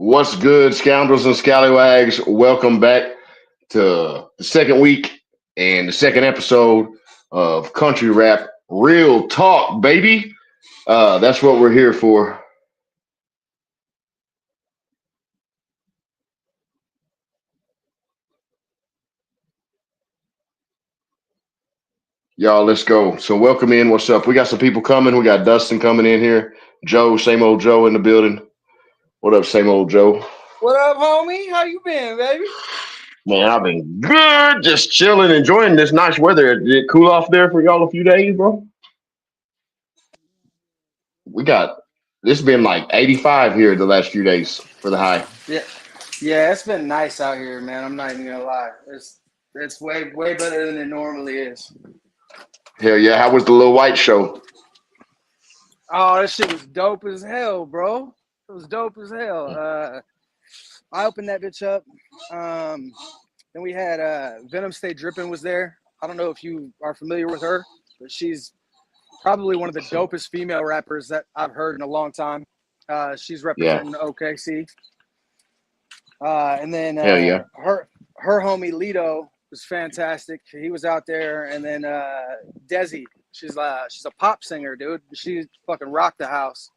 What's good, scoundrels and scallywags? Welcome back to the second week and the second episode of Country Rap Real Talk, baby. That's what we're here for. Y'all, let's go. So, welcome in. What's up? We got some people coming. We got Dustin coming in here. Joe, same old Joe in the building. What up, same old Joe? What up, homie? How you been, baby? Man, I've been good, just chilling, enjoying this nice weather. Did it cool off there for y'all a few days, bro? We got It's been like 85 here the last few days for the high. Yeah, it's been nice out here, man. I'm not even gonna lie. It's way better than it normally is. Hell yeah! How was the Lil White show? Oh, that shit was dope as hell, bro. It was dope as hell. I opened that bitch up. Then we had Venom Stay Drippin' was there. I don't know if you are familiar with her, but she's probably one of the dopest female rappers that I've heard in a long time. She's representing OKC. And then Hell yeah! her homie Lito was fantastic. He was out there, and then Desi. She's a pop singer, dude. She fucking rocked the house.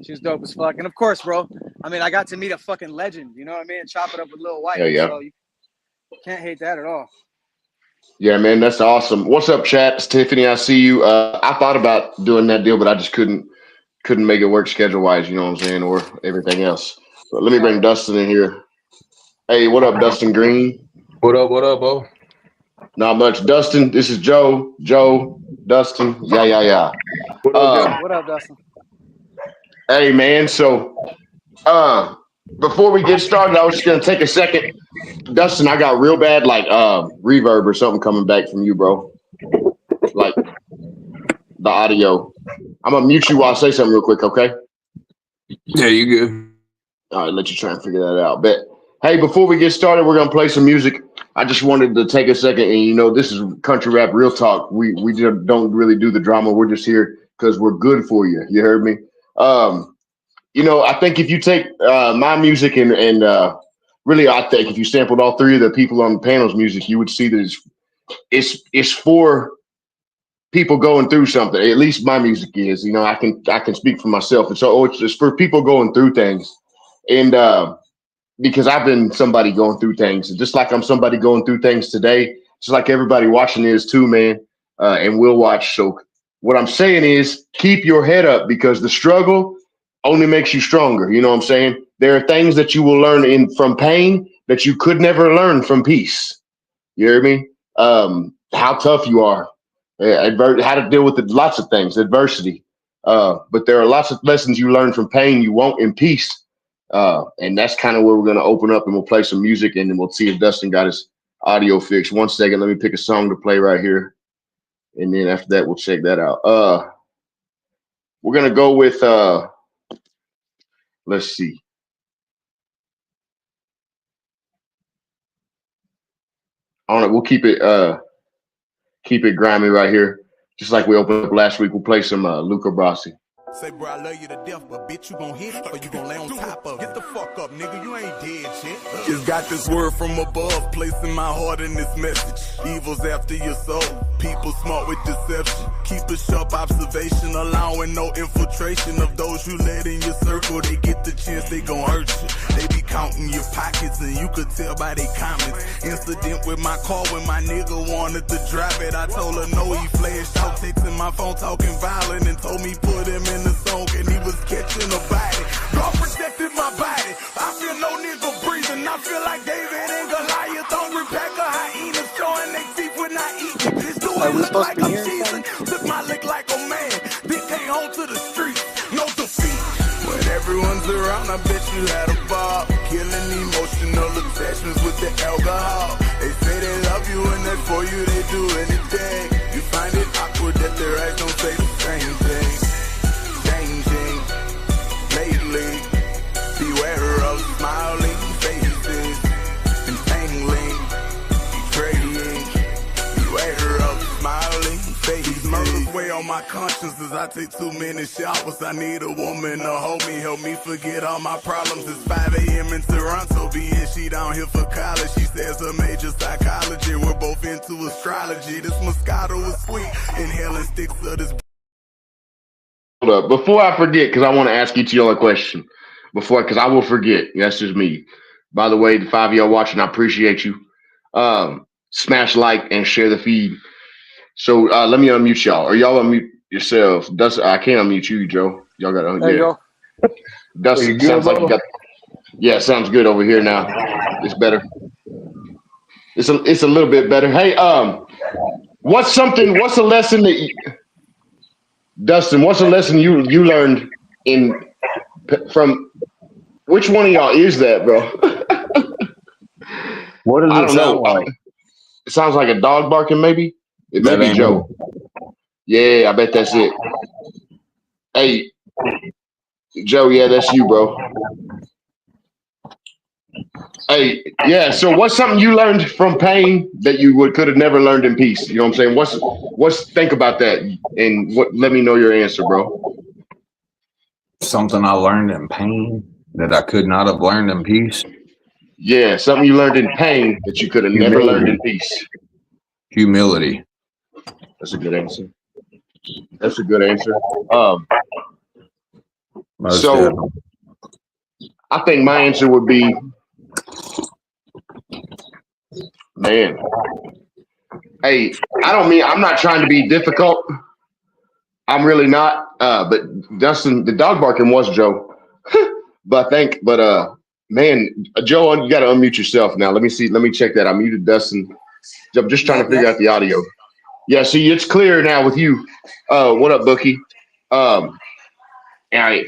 She was dope as fuck. And of course, bro, I mean, I got to meet a fucking legend. You know what I mean? Chop it up with Lil White. Hell yeah! So you can't hate that at all. Yeah, man, that's awesome. What's up, chat? It's Tiffany, I see you. I thought about doing that deal, but I just couldn't make it work schedule wise. You know what I'm saying, or everything else. But let me bring Dustin in here. Hey, what up, Dustin Green? What up, Bo? Not much. Dustin, this is Joe. Joe, Dustin. Yeah. What up, Dustin? Hey, man. So, before we get started, I was just gonna take a second. Dustin, I got real bad reverb or something coming back from you, bro. Like the audio. I'm gonna mute you while I say something real quick, okay? Yeah, you good. All right, let you try and figure that out. But hey, before we get started, we're gonna play some music. I just wanted to take a second, and this is Country Rap Real Talk. We just don't really do the drama. We're just here because we're good for you. You heard me? I think if you take my music and really, I think if you sampled all three of the people on the panel's music, you would see that it's for people going through something. At least my music is. I can speak for myself, and so it's for people going through things, and because I've been somebody going through things, and just like I'm somebody going through things today, just like everybody watching is too, man, and will watch. So what I'm saying is, keep your head up because the struggle only makes you stronger. You know what I'm saying? There are things that you will learn from pain that you could never learn from peace. You hear me? How tough you are, how to deal with lots of things, adversity. But there are lots of lessons you learn from pain you won't in peace. And that's kind of where we're going to open up, and we'll play some music, and then we'll see if Dustin got his audio fixed. 1 second. Let me pick a song to play right here. And then after that, we'll check that out. We're going to go with, let's see. On it, we'll keep it grimy right here, just like we opened up last week. We'll play some Luca Brasi. Say, bro, I love you to death, but bitch, you gon' hit it or you gon' lay on top of it. Get the fuck up, nigga, you ain't dead shit. Just got this word from above, placing my heart in this message. Evil's after your soul, people smart with deception. Keep a sharp observation, allowing no infiltration of those you let in your circle. They get the chance, they gon' hurt you. They be counting your pockets, and you could tell by their comments. Incident with my car when my nigga wanted to drive it. I told her no, he flashed out, texting my phone, talking violent, and told me put him in the song, and he was catching a body. God protected my body. I feel no nigga breathing. I feel like David and Goliath. Hungry pack of hyenas showing they teeth when I eat. This dude look like I'm seasoned. Took my lick like a man. Then came home to the streets. No defeat. When everyone's around, I bet you had a ball. Killing emotional attachments with the alcohol. They say they love you and that for you they do anything. You find it awkward that their eyes don't say the same thing. Changing lately, beware of smiling faces and tangling, betraying. Beware of smiling faces. Murder's way on my conscience. emotions as I take too many showers. I need a woman to hold me, help me forget all my problems. It's 5 a.m. in Toronto, being she down here for college. She says her major psychology, we're both into astrology. This Moscato is sweet, inhaling sticks of this. Hold up. Before I forget, because I want to ask each of y'all a question. Because I will forget. That's just me. By the way, the 5 of y'all watching, I appreciate you. Smash like and share the feed. So let me unmute y'all. Or y'all unmute yourselves. Dustin, I can't unmute you, Joe. Y'all got to There you go. Dustin, sounds like you got. Yeah, sounds good over here now. It's better. It's a little bit better. Hey, what's a lesson that Dustin? What's a lesson you learned from which one of y'all is that, bro? What does I it don't know. sound like? It sounds like a dog barking, maybe. It may That be ain't Joe. Yeah, I bet that's it. Hey, Joe, yeah, that's you, bro. Hey, yeah. So, what's something you learned from pain that you could have never learned in peace? You know what I'm saying? What's think about that and what? Let me know your answer, bro. something I learned in pain that I could not have learned in peace. Yeah, something you learned in pain that you could have never learned in peace. Humility. That's a good answer. That's a good answer. Um, Most so definitely. I think my answer would be, man. Hey, I'm not trying to be difficult. I'm really not. But Dustin, the dog barking was Joe. Man, Joe, you got to unmute yourself now. Let me see. Let me check that. I muted Dustin. I'm just trying to figure out the audio. Yeah, see, it's clear now with you. What up, Bookie? All right.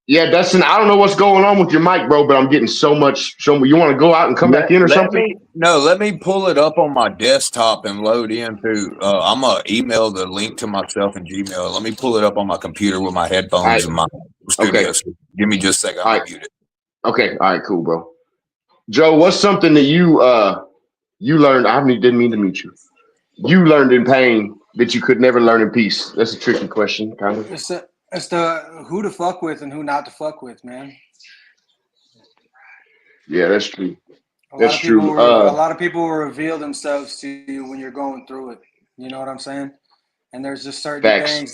Yeah, Dustin, I don't know what's going on with your mic, bro, but I'm getting so much. You want to go out and come back in or something? Let me pull it up on my desktop and load in through. I'm gonna email the link to myself in Gmail. Let me pull it up on my computer with my headphones in my studio. Okay. So give me just a second. I'm gonna mute it. Okay. All right. Cool, bro. Joe, what's something that you learned? Didn't mean to mute you. You learned in pain that you could never learn in peace. That's a tricky question, kind of. It's the who to fuck with and who not to fuck with, man. Yeah, that's true. A That's true. lot of people will reveal themselves to you when you're going through it. You know what I'm saying? And there's just certain Facts. things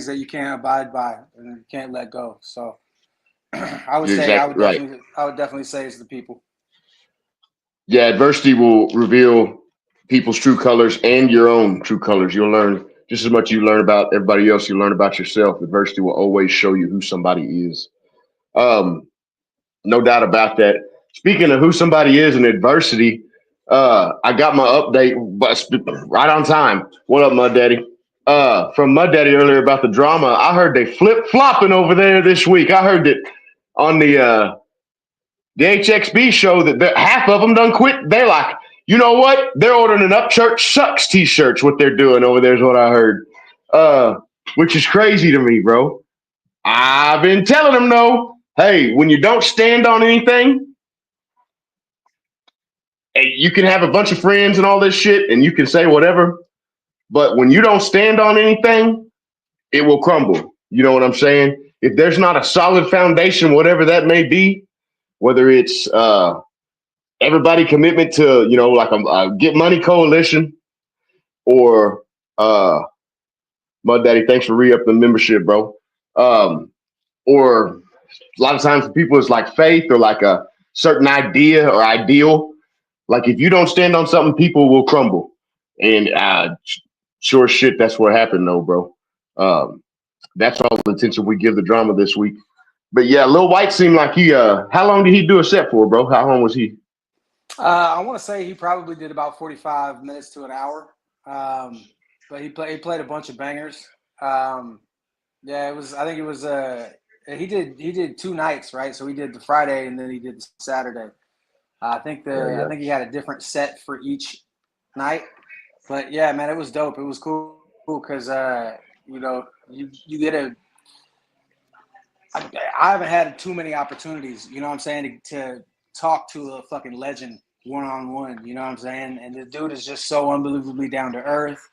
that you can't abide by and you can't let go. So I would You're say exactly right. I would definitely say it's the people. Yeah, adversity will reveal people's true colors and your own true colors. You'll learn just as much you learn about everybody else, you learn about yourself. Adversity will always show you who somebody is. No doubt about that. Speaking of who somebody is in adversity, I got my update right on time. What up, Mud Daddy? From Mud Daddy earlier about the drama. I heard they flip flopping over there this week. I heard that on the HXB show that half of them done quit. They're like, you know what? They're ordering an Up Church Sucks t-shirts. What they're doing over there is what I heard, which is crazy to me, bro. I've been telling them, no, hey, when you don't stand on anything, hey, you can have a bunch of friends and all this shit, and you can say whatever. But when you don't stand on anything, it will crumble. You know what I'm saying? If there's not a solid foundation, whatever that may be, whether it's everybody commitment to, like a Get Money Coalition or Mud Daddy, thanks for re-up the membership, bro. Or a lot of times for people, it's like faith or like a certain idea or ideal. Like if you don't stand on something, people will crumble. And sure shit, that's what happened though, bro. That's all the attention we give the drama this week. But yeah, Lil White seemed like he, how long did he do a set for, bro? How long was he? I want to say he probably did about 45 minutes to an hour. But he played a bunch of bangers. Yeah, it was. I think it was. He did 2 nights, right? So he did the Friday and then he did the Saturday. I think he had a different set for each night. But yeah, man, it was dope. It was cool because you get a. I haven't had too many opportunities, you know what I'm saying, to talk to a fucking legend one-on-one. You know what I'm saying? And the dude is just so unbelievably down to earth,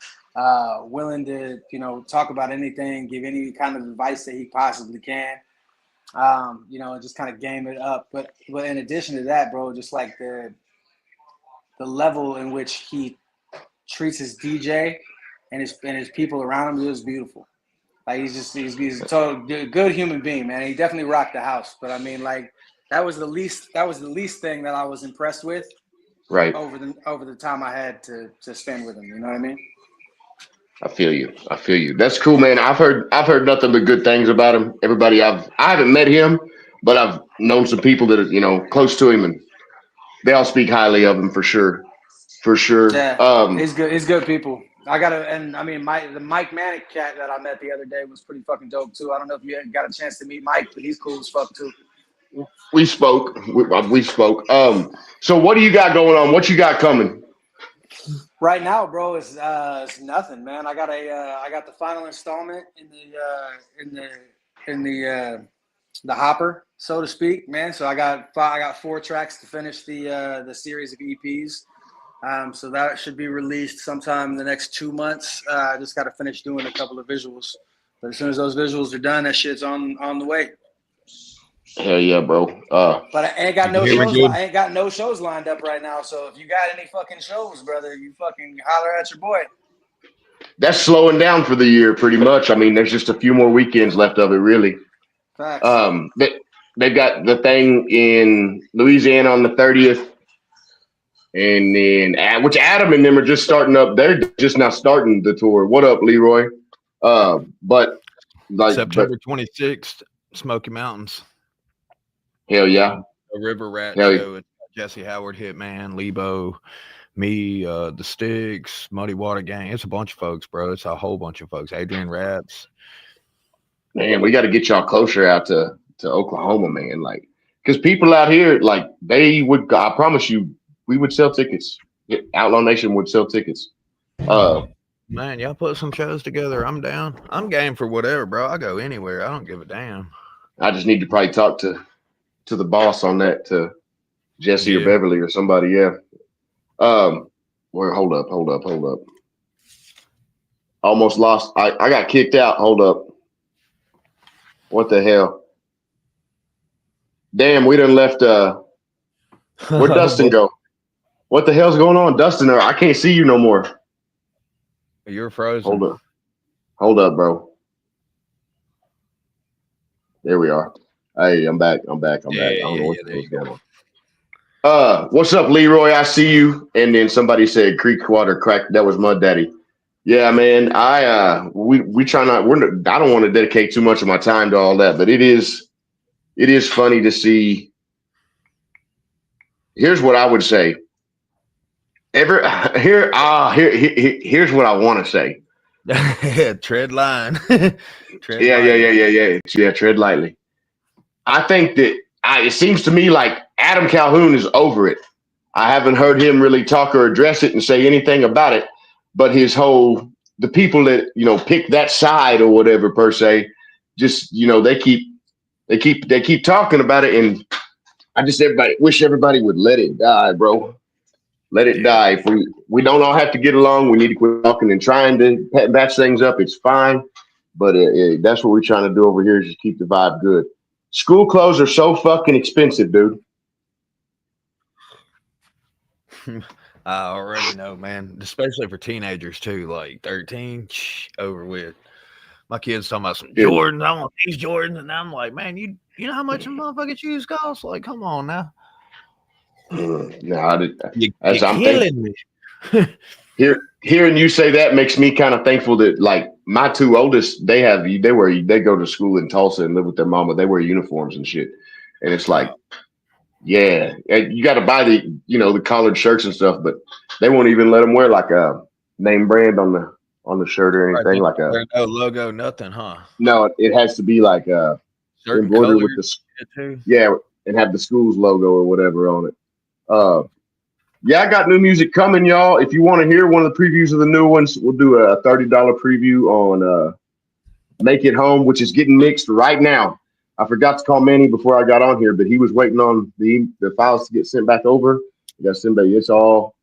willing to, talk about anything, give any kind of advice that he possibly can. And just kind of game it up. But in addition to that, bro, just like the level in which he treats his DJ and his people around him, it was beautiful. Like he's a total good human being, man. He definitely rocked the house. But I mean, like that was the least thing that I was impressed with, right? Over the time I had to spend with him. You know what I mean? I feel you. That's cool, man. I've heard nothing but good things about him. I haven't met him, but I've known some people that are close to him, and they all speak highly of him for sure. Yeah, he's good. He's good people. The Mike Manic cat that I met the other day was pretty fucking dope too. I don't know if you got a chance to meet Mike, but he's cool as fuck too. We spoke. We spoke. So what do you got going on? What you got coming? Right now, bro, it's nothing, man. I got the final installment in the hopper, so to speak, man. So I got 4 tracks to finish the series of EPs. So that should be released sometime in the next 2 months. I just got to finish doing a couple of visuals. But as soon as those visuals are done, that shit's on the way. Hell yeah, bro. But I ain't got no shows. I ain't got no shows lined up right now. So if you got any fucking shows, brother, you fucking holler at your boy. That's slowing down for the year, pretty much. I mean, there's just a few more weekends left of it, really. Facts. They've got the thing in Louisiana on the 30th, and then which Adam and them are just starting up. They're just now starting the tour. What up, Leroy? But like September 26th, Smoky Mountains. Hell yeah. A River Rat show. Jesse Howard, Hitman, Lebo, me, the Sticks, Muddy Water Gang. It's a bunch of folks, bro. It's a whole bunch of folks. Adrian Raps. Man, we got to get y'all closer out to Oklahoma, man. Like, because people out here, like, I promise you, we would sell tickets. Outlaw Nation would sell tickets. Man, y'all put some shows together. I'm down. I'm game for whatever, bro. I go anywhere. I don't give a damn. I just need to probably talk to the boss on that, to Jesse or Beverly or somebody. Yeah. Hold up. Almost lost. I got kicked out. Hold up. What the hell? Damn, we done left. Where'd Dustin go? What the hell's going on, Dustin? I can't see you no more. You're frozen. Hold up, bro. There we are. Hey, I'm back. I don't know what's going on. What's up, Leroy? I see you. And then somebody said Creek Water Crack. That was Mud Daddy. Yeah, man. We try not. I don't want to dedicate too much of my time to all that, but it is funny to see. Here's what I would say. Here's what I want to say. Tread line. Yeah. Tread lightly. I think that it seems to me like Adam Calhoun is over it. I haven't heard him really talk or address it and say anything about it. But the people that pick that side or whatever per se, just they keep talking about it, and I just wish everybody would let it die, bro. Let it die. If we don't all have to get along, we need to quit talking and trying to patch things up. It's fine, but that's what we're trying to do over here, is just keep the vibe good. School clothes are so fucking expensive, dude. I already know, man. Especially for teenagers too, like 13, over with. My kids talking about some Jordans. I want these Jordans, and I'm like, man, you know how much a motherfucking shoes cost? Like, come on now. As I'm killing me. Hearing you say that makes me kind of thankful that, like, my 2 oldest, they go to school in Tulsa and live with their mama. They wear uniforms and shit, and it's like, yeah, you got to buy the collared shirts and stuff, but they won't even let them wear like a name brand on the shirt or anything, like a no logo, nothing, huh? No, it has to be like a embroidered with and have the school's logo or whatever on it. I got new music coming, y'all. If you want to hear one of the previews of the new ones, we'll do a $30 preview on Make It Home, which is getting mixed right now. I forgot to call Manny before I got on here, but he was waiting on the files to get sent back over. Yes, Simba. It's all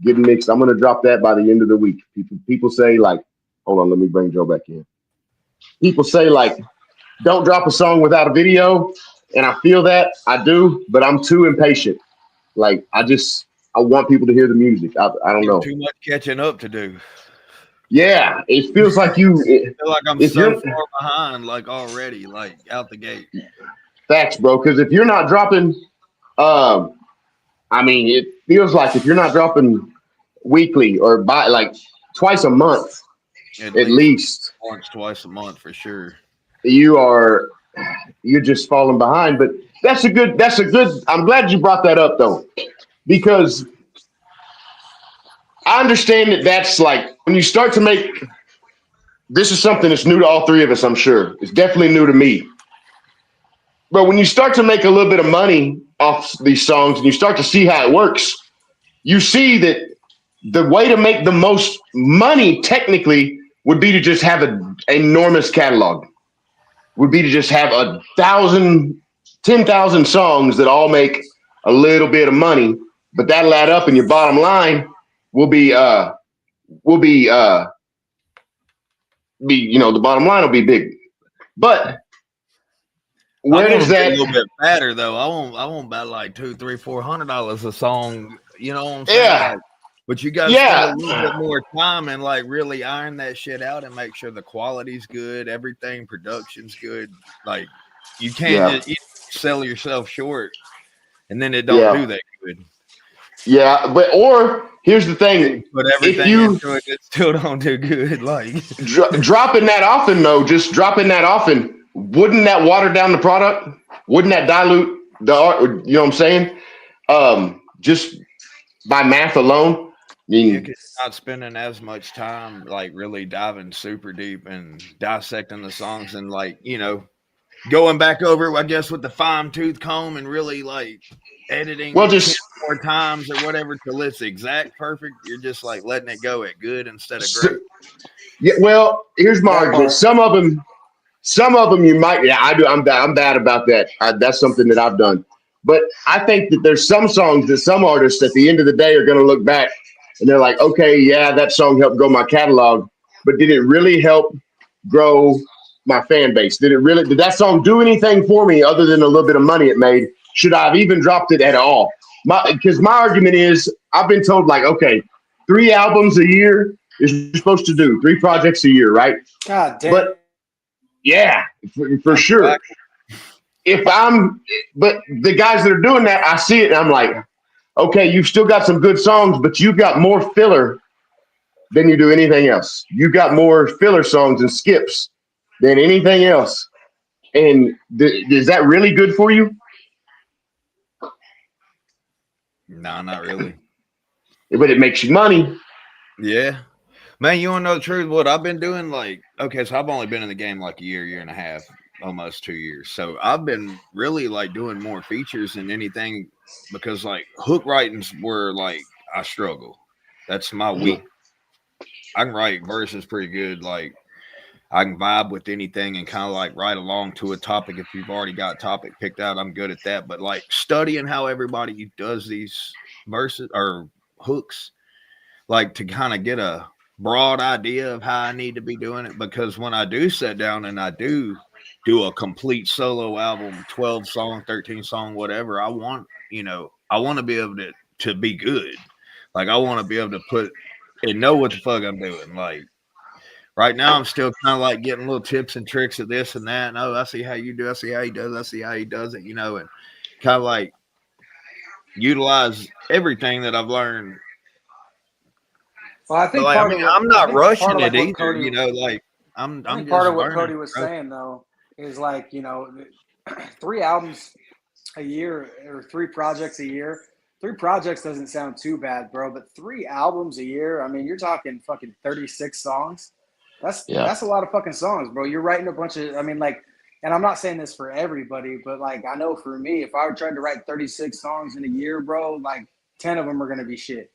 getting mixed. I'm gonna drop that by the end of the week. People say like, hold on, let me bring Joe back in. People say like, don't drop a song without a video, and I feel that I do, but I'm too impatient. Like I want people to hear the music. I don't There's know. too much catching up to do. Yeah, it feels like I feel like I'm if so you're far behind, like already, like out the gate. facts, bro. Because if you're not dropping, um, I mean, it feels like if you're not dropping weekly or by like twice a month At at least least, once, twice a month for sure. you are you're just falling behind. But that's a good. I'm glad you brought that up though, because I understand that that's like when you start to make this is something that's new to all three of us. I'm sure it's definitely new to me. But when you start to make a little bit of money off these songs and you start to see how it works, you see that the way to make the most money technically would be to just have an enormous catalog. Would be to just have 1,000, 10,000 songs that all make a little bit of money, but that'll add up, and your bottom line will will be the bottom line will be big. But I where want does to be a that? little bit fatter though. I won't buy like $200, $300, $400 a song. You know what I'm saying? Yeah, Like, but you got to spend a yeah, little bit more time and like really iron that shit out and make sure the quality's good, everything production's good. Like, you can't yeah, just sell yourself short and then it don't do yeah, that good. yeah. But or here's the Then you thing: put if everything you into it, it still don't do good. Like, dropping that often, though, just dropping that often, wouldn't that water down the product? Wouldn't that dilute the art? You know what I'm saying? Just by math alone. I yeah, mean, because you're not spending as much time like really diving super deep and dissecting the songs and like, going back over, I guess, with the fine tooth comb and really like well, editing 10 just more times or whatever till it's exact perfect. You're just like letting it go at good instead of great. yeah. Well, here's my That argument. part. Some of them you might. Yeah, I do. I'm bad about that. That's something that I've done. But I think that there's some songs that some artists at the end of the day are going to look back and they're like, okay, yeah, that song helped grow my catalog, but did it really help grow my fan base? Did that song do anything for me other than a little bit of money it made? Should I have even dropped it at all? Because my argument is I've been told like, okay, 3 albums a year is what you're supposed to do, 3 projects a year, right? God damn. But yeah, for That's sure. whack. If I'm, but the guys that are doing that, I see it and I'm like, okay, you've still got some good songs, but you've got more filler than you do anything else. You've got more filler songs and skips than anything else. And is that really good for you? Nah, not really. But it makes you money. Yeah. Man, you want to know the truth? What I've been doing, like, okay, so I've only been in the game like a year and a half, almost 2 years. So I've been really like doing more features than anything because like hook writings were like I struggle. That's my weak. I can write verses pretty good. Like I can vibe with anything and kind of like write along to a topic. If you've already got a topic picked out, I'm good at that. But like studying how everybody does these verses or hooks, like to kind of get a broad idea of how I need to be doing it. Because when I do sit down and I do a complete solo album, 12 song, 13 song, whatever, I want to be able to be good. Like I want to be able to put and know what the fuck I'm doing. Like right now, I'm still kind of like getting little tips and tricks of this and that. And oh, I see how you do. I see how he does. I see how he does it. And kind of like utilize everything that I've learned. Well, I But think like, I part mean, of what I'm I not think part rushing of it like what either. Cody Like I I'm think part just of what learning. Cody was Bro. saying though is like, 3 albums a year or 3 projects a year. 3 projects doesn't sound too bad, bro, but 3 albums a year, I mean, you're talking fucking 36 songs. Yeah. That's a lot of fucking songs, bro. You're writing a bunch of I mean like and I'm not saying this for everybody, but like I know for me, if I tried to write 36 songs in a year, bro, like 10 of them are going to be shit.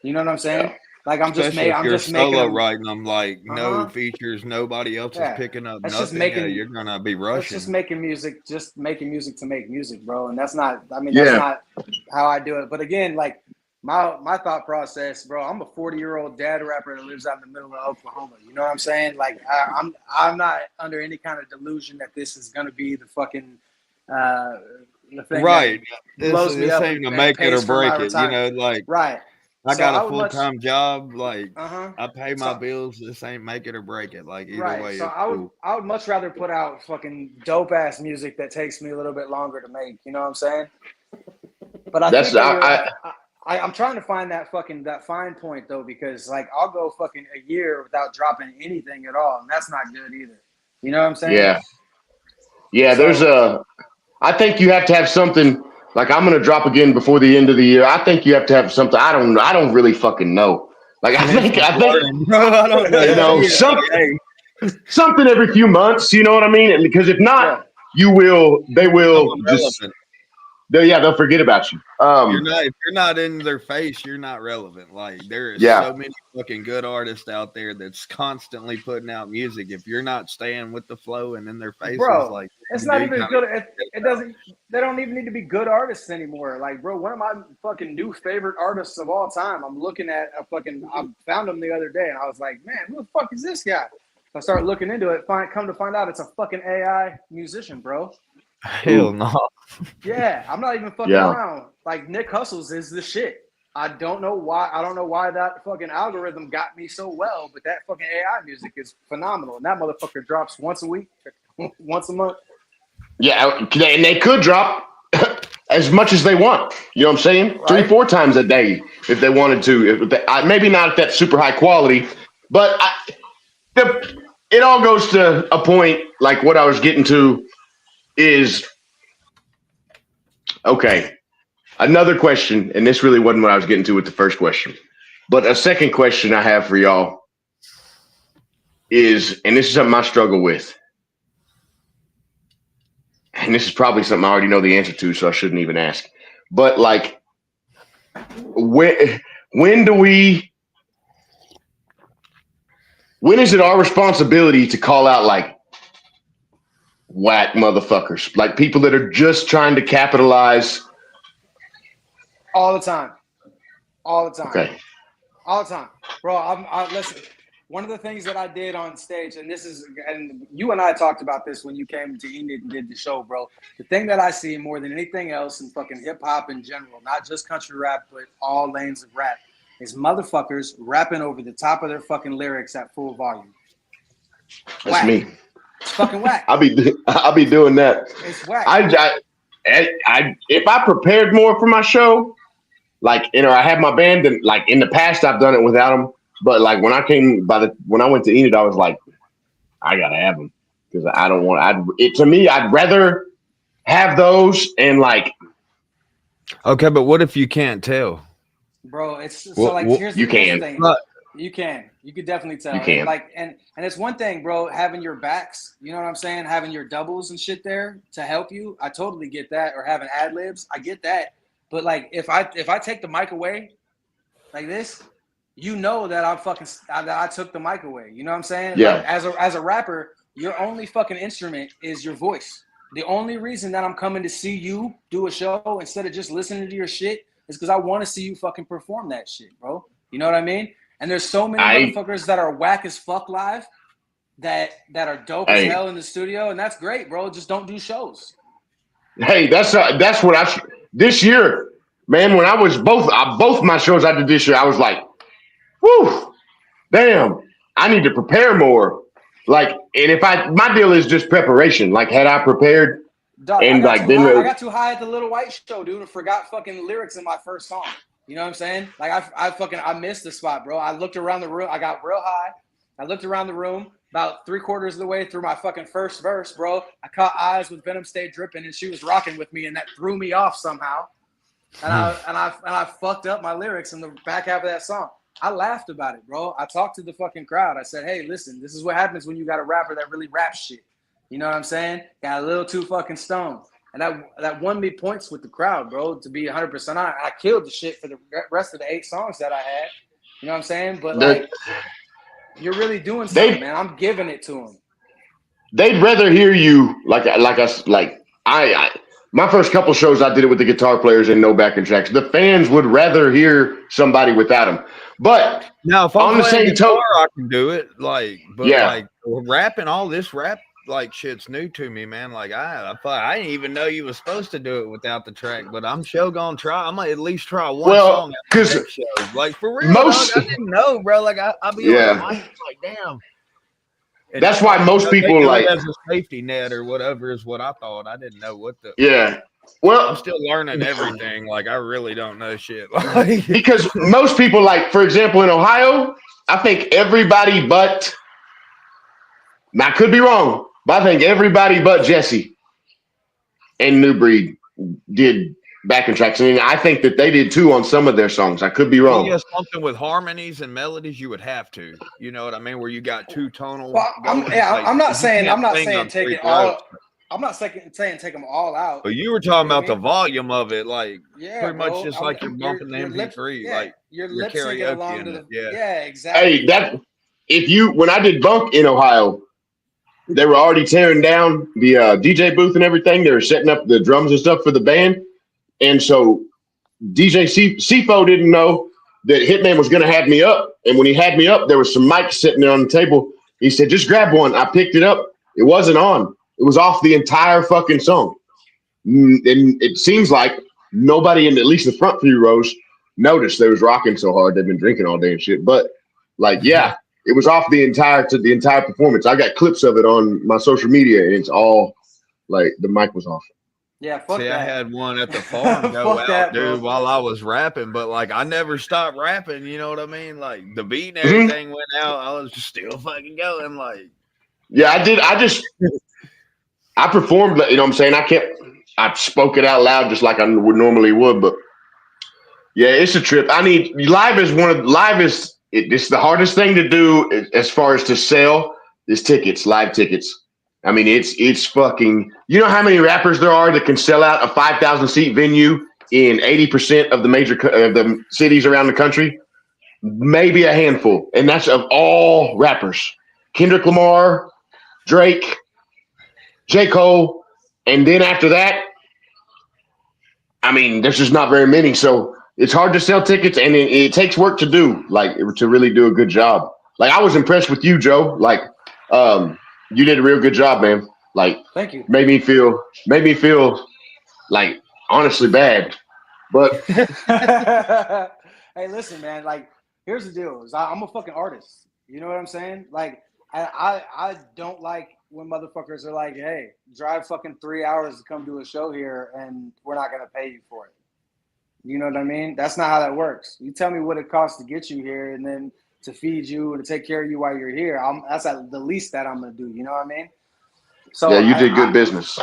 You know what I'm saying? Yeah. Like I'm just Especially if you're making solo them. writing them, like no Uh-huh. features, nobody else is Yeah. picking up That's just nothing. Yeah, making. you're gonna be That's rushing. just making music to make music, bro. And that's not. I mean, that's Yeah. not how I do it. But again, like my thought process, bro. I'm a 40-year-old dad rapper that lives out in the middle of Oklahoma. You know what I'm saying? Like I'm not under any kind of delusion that this is gonna be the fucking the thing Right. that blows me This up ain't to and make it or pays for my break it. You retirement. know, like Right. I So got I a would full much. time job. Like Uh-huh. I pay my So bills. This ain't make it or break it. Like either right. way, So it's cool. I would much rather put out fucking dope ass music that takes me a little bit longer to make. You know what I'm saying? But I That's think I'm trying to find that fine point though, because like I'll go fucking a year without dropping anything at all, and that's not good either. You know what I'm saying? Yeah. There's So I think you have to have something. Like I'm gonna drop again before the end of the year. I think you have to have something. I don't really fucking know. Like Hence my I think wording, bro. I don't know. you know Yeah, something every few months. You know what I mean? And because if not, yeah, they will become just irrelevant. they'll forget about you. If you're not in their face, you're not relevant. Like there is Yeah. so many fucking good artists out there that's constantly putting out music. If you're not staying with the flow and in their faces, bro, like it's you not do even kind good. It doesn't. They don't even need to be good artists anymore. Like, bro, one of my fucking new favorite artists of all time. I'm looking at I found him the other day, and I was like, man, who the fuck is this guy? I started looking into it. Come to find out, it's a fucking AI musician, bro. hell no. Yeah, I'm not even fucking Yeah. around. Like Nick Hustles is the shit. I don't know why. I don't know why that fucking algorithm got me so well, but that fucking AI music is phenomenal. And that motherfucker drops once a week, once a month. Yeah, and they could drop as much as they want. You know what I'm saying? Right? 3-4 times a day if they wanted to. Maybe not at that super high quality, but it all goes to a point. Like what I was getting to is okay. Another question, and this really wasn't what I was getting to with the first question, but a second question I have for y'all is, and this is something I struggle with, and this is probably something I already know the answer to, so I shouldn't even ask. But like, when when when is it our responsibility to call out like whack motherfuckers, like people that are just trying to capitalize? All the time. All the time. Okay. All the time. Bro, listen. One of the things that I did on stage, and you and I talked about this when you came to Enid and did the show, bro. The thing that I see more than anything else in fucking hip hop in general, not just country rap, but all lanes of rap, is motherfuckers rapping over the top of their fucking lyrics at full volume. That's Whack. me. It's fucking whack. I'll be doing that. It's whack. I if I prepared more for my show, like I had my band, and like in the past I've done it without them. But like when I went to Enid, I was like, I gotta have them because I don't want. To me, I'd rather have those and like. Okay, but what if you can't tell? Bro, it's Well, so like well, here's you the can. thing. You could definitely tell. You can. And like and it's one thing, bro, having your backs, you know what I'm saying, having your doubles and shit there to help you. I totally get that. Or having ad libs, I get that. But like if I take the mic away like this, you know that I took the mic away. You know what I'm saying? Yeah. Like as a rapper, your only fucking instrument is your voice. The only reason that I'm coming to see you do a show instead of just listening to your shit is because I want to see you fucking perform that shit, bro. You know what I mean? And there's so many motherfuckers that are whack as fuck live that are dope as hell in the studio, and that's great, bro. Just don't do shows. Hey, that's what this year, man. When I was both my shows I did this year, I was like, whew, damn, I need to prepare more. Like, and if my deal is just preparation. Like, had I prepared, Dog, and I like then I got too high at the Little White Show, dude, and forgot fucking lyrics in my first song. You know what I'm saying? Like I missed the spot, bro. I looked around the room. I got real high. I looked around the room about 3/4 of the way through my fucking first verse, bro. I caught eyes with Venom Stay Dripping, and she was rocking with me, and that threw me off somehow. And I fucked up my lyrics in the back half of that song. I laughed about it, bro. I talked to the fucking crowd. I said, hey, listen, this is what happens when you got a rapper that really raps shit. You know what I'm saying? Got a little too fucking stoned. And that won me points with the crowd, bro, to be 100% honest. I killed the shit for the rest of the 8 songs that I had. You know what I'm saying? But They're- like, you're really doing something, They man. I'm giving it to them. they'd rather hear you I my first couple shows I did it with the guitar players and no backing tracks. The fans would rather hear somebody without them. But Now, if I'm on the playing same guitar, token, I can do it. Like, but yeah. like rapping, all this rap like shit's new to me, man. Like, I didn't even know you was supposed to do it without the track. But I'm sure gonna try. I'm gonna at least try one Well, song at because the next show. Like for real, most, dog. I didn't know, bro. Like I'll be on the yeah, mic, like damn. And that's why most they people do like, it as a safety net or whatever is what I thought. I didn't know what the. yeah. I'm Well, still learning everything. Like I really don't know shit. Like because most people, like, for example, in Ohio, I think everybody but, I could be wrong, but I think everybody but Jesse and New Breed did backing tracks. I mean, I think that they did too on some of their songs. I could be well, wrong. yeah, something with harmonies and melodies, you would have to. You know what I mean? Where you got two tonal. Well, going, like, I'm not you saying can't sing on take three it all. throats. I'm not saying take them all out. But you were talking You know what about I the mean? volume of it, like Yeah, pretty much bro. just like you're bumping the MP3, like You're you're lip syncing karaoke along in to it. the. Yeah. Yeah, exactly. Hey, that when I did Bunk in Ohio, they were already tearing down the DJ booth and everything. They were setting up the drums and stuff for the band, and so DJ Cfo didn't know that Hitman was going to have me up. And when he had me up, there was some mics sitting there on the table. He said, "Just grab one." I picked it up. It wasn't on. It was off the entire fucking song. And it seems like nobody in at least the front few rows noticed they was rocking so hard. They've been drinking all day and shit. But like, yeah, it was off the entire performance. I got clips of it on my social media, and it's all like the mic was off. Yeah, fuck See, that. I had one at the farm go Fuck out, that, dude, bro. while I was rapping, but like I never stopped rapping, you know what I mean? Like the beat and Mhm. everything went out. I was just still fucking going, like Yeah, I did. I performed, you know what I'm saying? I spoke it out loud just like I would normally would, but yeah, it's a trip. It's the hardest thing to do as far as to sell is tickets, live tickets. I mean, it's fucking, you know how many rappers there are that can sell out a 5,000 seat venue in 80% of the major the cities around the country? Maybe a handful. And that's of all rappers. Kendrick Lamar, Drake, J. Cole, and then after that, I mean, there's just not very many. So it's hard to sell tickets, and it takes work to do, like, to really do a good job. Like, I was impressed with you, Joe. Like, you did a real good job, man. Like, Thank you. made me feel like honestly bad. But Hey, listen, man. Like, here's the deal: I'm a fucking artist. You know what I'm saying? Like, I don't like when motherfuckers are like, "Hey, drive fucking 3 hours to come do a show here, and we're not gonna pay you for it." You know what I mean? That's not how that works. You tell me what it costs to get you here, and then to feed you and to take care of you while you're here. That's the least that I'm gonna do. You know what I mean? So yeah, you did good business.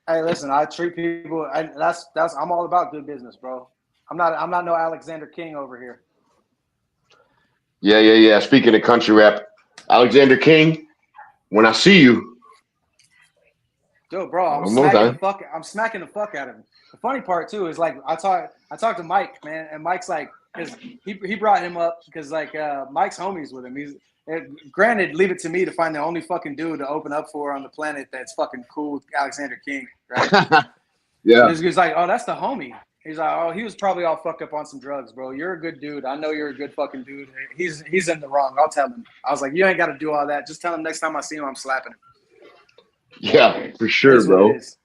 Hey, listen, I treat people. I'm all about good business, bro. I'm not no Alexander King over here. Yeah. Speaking of country rap, Alexander King, when I see you, Dude, bro, I'm smacking the fuck out of him. The funny part too is like I talked to Mike, man, and Mike's like, because he brought him up because like Mike's homies with him. Granted, leave it to me to find the only fucking dude to open up for on the planet that's fucking cool with Alexander King, right? yeah, He's like, oh, that's the homie. He's like, oh, he was probably all fucked up on some drugs, bro. You're a good dude. I know you're a good fucking dude. He's in the wrong. I'll tell him. I was like, you ain't got to do all that. Just tell him next time I see him, I'm slapping him. yeah, for sure, That's what bro. it is.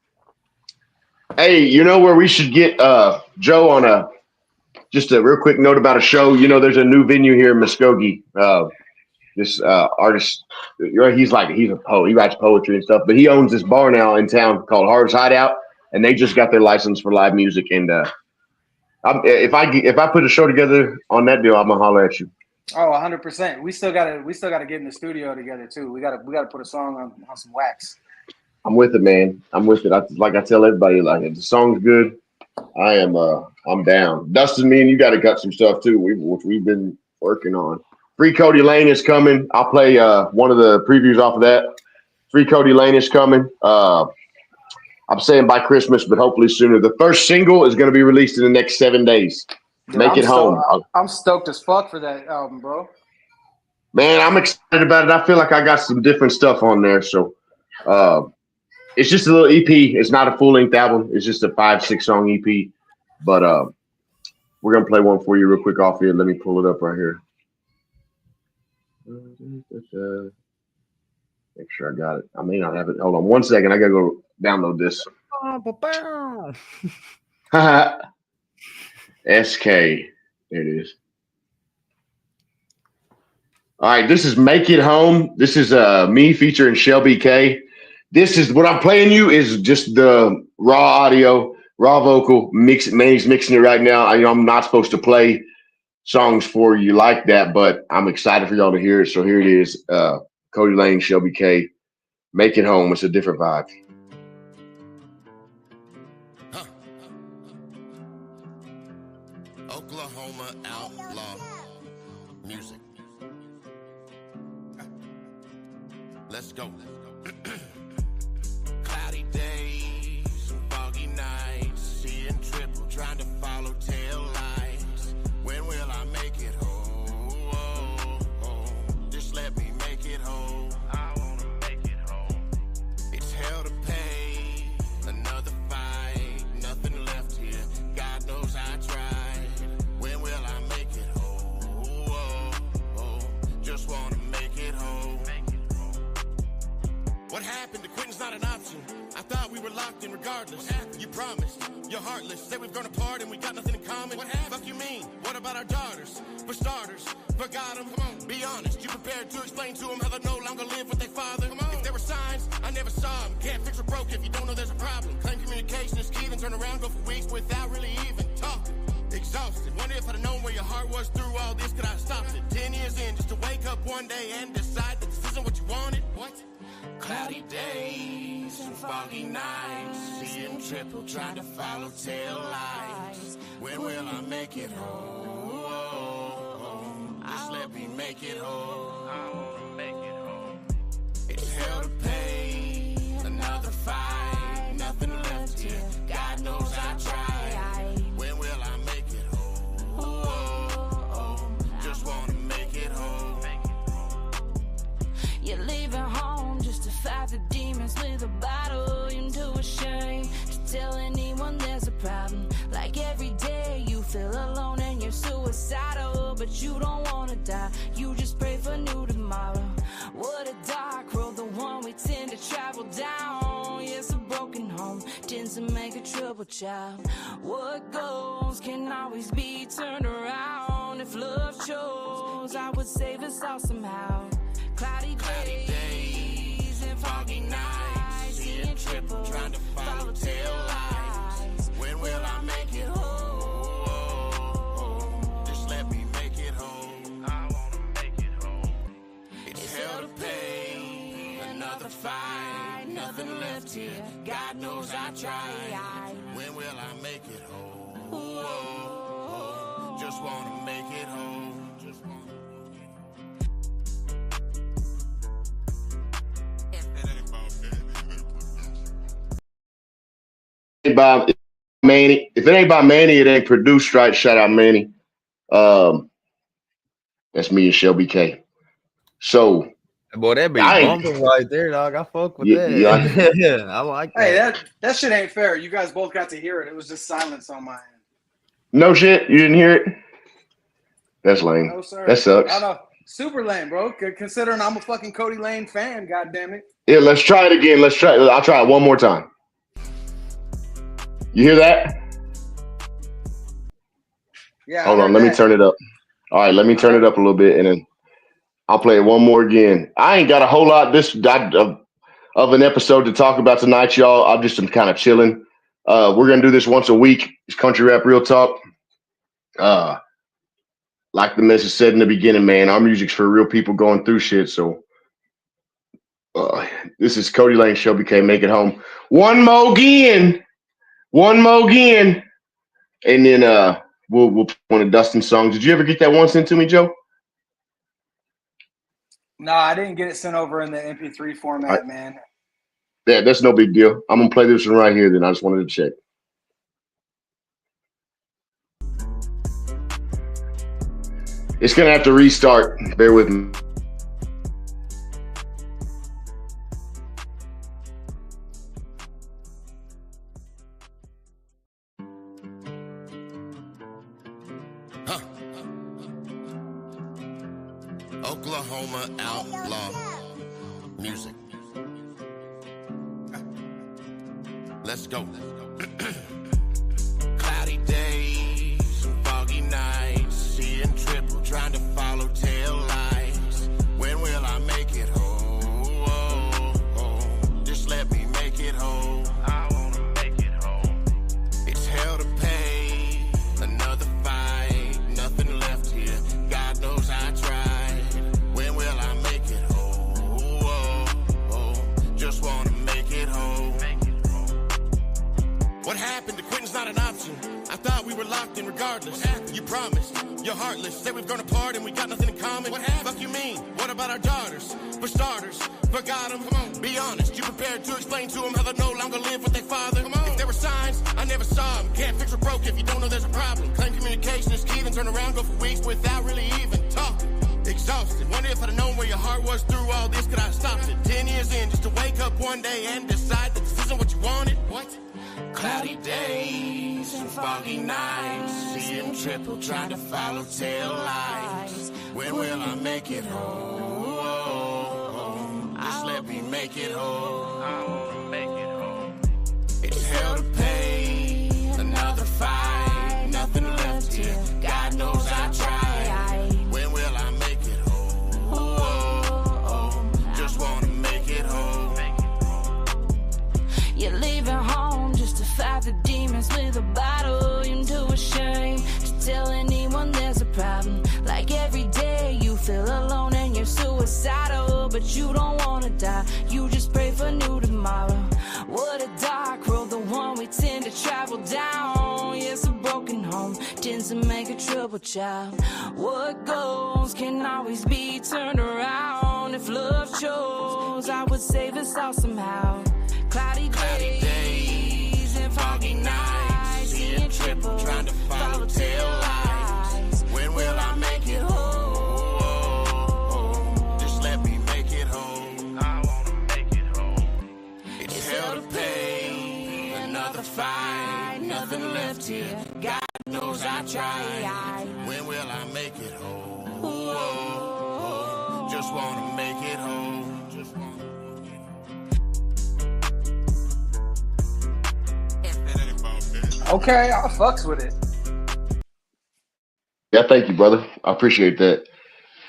Hey, you know where we should get Joe on just a real quick note about a show. You know, there's a new venue here in Muskogee. This artist, he's a poet. He writes poetry and stuff, but he owns this bar now in town called Harv's Hideout, and they just got their license for live music. And if I put a show together on that deal, I'm gonna holler at you. Oh, 100%. We still gotta get in the studio together too. We gotta put a song on some wax. I'm with it, man. I'm with it. Like I tell everybody, like if the song's good, I'm down. Dustin, me and you got to cut some stuff too, which we've been working on. Free Cody Lane is coming. I'll play one of the previews off of that. Free Cody Lane is coming. I'm saying by Christmas, but hopefully sooner. The first single is going to be released in the next 7 days. Dude, Make It Home. I'm stoked as fuck for that album, bro. Man, I'm excited about it. I feel like I got some different stuff on there. So it's just a little EP. It's not a full length album. It's just a 5-6 song EP. But we're gonna play one for you real quick off here. Let me pull it up right here. Make sure I got it. I may not have it. Hold on 1 second. I gotta go download this. SK. There it is. All right, this is Make It Home. This is me featuring Shelby K. This is what I'm playing you is just the raw audio, raw vocal mix. Manny's mixing it right now. I'm not supposed to play songs for you like that, but I'm excited for y'all to hear it. So here it is. Cody Lane, Shelby K. Make It Home. It's a different vibe. Oklahoma outlaw music. Let's go. Cloudy days, foggy nights, seeing triple, trying to follow tail lights. When will I make it home? Just let me make it home. I wanna make it home. It's hell to pay, another fight, nothing left here. God knows I tried. When will I make it home? Just wanna make it home. What happened? The quitting's not an option. I thought we were locked in regardless. You promised. You're heartless. Say we've grown apart and we got nothing in common. What happened? Fuck you mean? What about our daughters? For starters, forgot them. Come on, be honest. You prepared to explain to them how they no longer live with their father? Come on. If there were signs, I never saw them. Can't fix or broke if you don't know there's a problem. Claim communication is key, then turn around, go for weeks without really even talking. Exhausted. Wonder if I'd have known where your heart was through all this, could I have stopped it? 10 years in, just to wake up one day and decide that this isn't what you wanted? What? Cloudy days and foggy nights, seeing triple, trying to follow tail lights. When will I make it home? Just let me make it home. I wanna make it home. It's hell to pay, another fight, nothing left here. God knows I tried. When will I make it home? Just wanna make it home. You're leaving home just to fight the demons with a bottle. You're too ashamed to tell anyone there's a problem. Like every day you feel alone and you're suicidal, but you don't wanna die, you just pray for new tomorrow. What a dark road, the one we tend to travel down. Yes, a broken home tends to make a troubled child. What goes can always be turned around. If love chose, I would save us all somehow. Cloudy days and foggy nights, seeing triple, trying to follow tail lights. When will I make it home? Just let me make it home. I wanna make it home. It's hell to pay, another fight, nothing left here. God knows I tried. When will I make it home? Just wanna make it home. Just wanna. By Manny. If it ain't by Manny, it ain't produced right. Shout out Manny. That's me and Shelby K. So, boy, that be bumping right there, dog. I fuck with that. Yeah, I like that. Hey, that shit ain't fair. You guys both got to hear it. It was just silence on my end. No shit, you didn't hear it? That's lame. No, sir. That sucks. I know. Super lame, bro. Considering I'm a fucking Cody Lane fan, goddamn it. Yeah, let's try it again. I'll try it one more time. You hear that? Yeah. Hold on, let me turn it up. All right, let me turn it up a little bit, and then I'll play it one more again. I ain't got a whole lot of an episode to talk about tonight, y'all. I'm just kind of chilling. We're gonna do this once a week. It's Country Rap Real Talk. Like the message said in the beginning, man, our music's for real people going through shit. So this is Cody Lane, Shelby K. Make It Home. One more again, and then we'll play one of Dustin's songs. Did you ever get that one sent to me, Joe? No, I didn't get it sent over in the MP3 format, man. Yeah, that's no big deal. I'm gonna play this one right here. Then I just wanted to check. It's gonna have to restart. Bear with me. Oklahoma outlaw music. Let's go. Cloudy days and foggy nights, seeing triple, trying to follow tail lights. When will I make it home? Just let me make it home. I wanna make it home. It's hell to pay, another fight, nothing left here. God knows I tried. When will I make it home? Just wanna make it home. What happened to quitting's not an option. I thought we were locked in regardless. You promised, you're heartless. Say we've grown apart and we got nothing in common. What happened? Fuck you mean? What about our daughters? For starters, forgot them. Come on, be honest. You prepared to explain to them how they no longer live with their father? Come on. If there were signs, I never saw them. Can't fix or broke if you don't know there's a problem. Claim communication is key, then turn around, go for weeks without really even talking. Exhausted. Wonder if I'd have known where your heart was through all this, could I have stopped it? 10 years in, just to wake up one day and decide that this isn't what you wanted. What? Cloudy days and foggy nights, seeing triple, trying to follow tail lights. When will I make it home? Just let me make it home. I wanna make it home. It's hell to pay, another fight, nothing left here. God knows I tried. When will I make it home? Just wanna make it home. You're leaving home just to fight the demons with a bottle. You're too ashamed to tell anyone there's a problem. Like every day you feel alone and you're suicidal, but you don't wanna die, you just pray for new tomorrow. What a dark road, the one we tend to travel down. Yes, a broken home tends to make a troubled child. What goes can always be turned around. If love chose, I would save us all somehow. Cloudy days and foggy nights, seeing triple, trying to follow tail lights. When will I make it home? Just let me make it home. I wanna make it home. It's hell to pay, another fight, nothing left here. God knows I tried. When will I make it home? Just wanna make it home. Just wanna. Okay, I fucks with it. Yeah, thank you, brother. I appreciate that.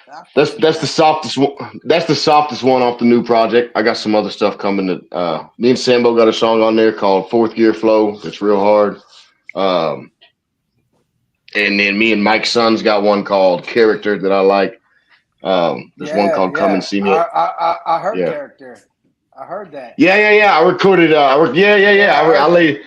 I fucks That's with that's the that. softest one. That's the softest one off the new project. I got some other stuff coming. That me and Sambo got a song on there called Fourth Gear Flow. It's real hard. Um, and then me and Mike Sons got one called Character that I like. There's one Yeah, called Come and yeah. See Me. I heard Yeah, character. I heard that. yeah. I recorded. Yeah. Yeah, I I heard that. laid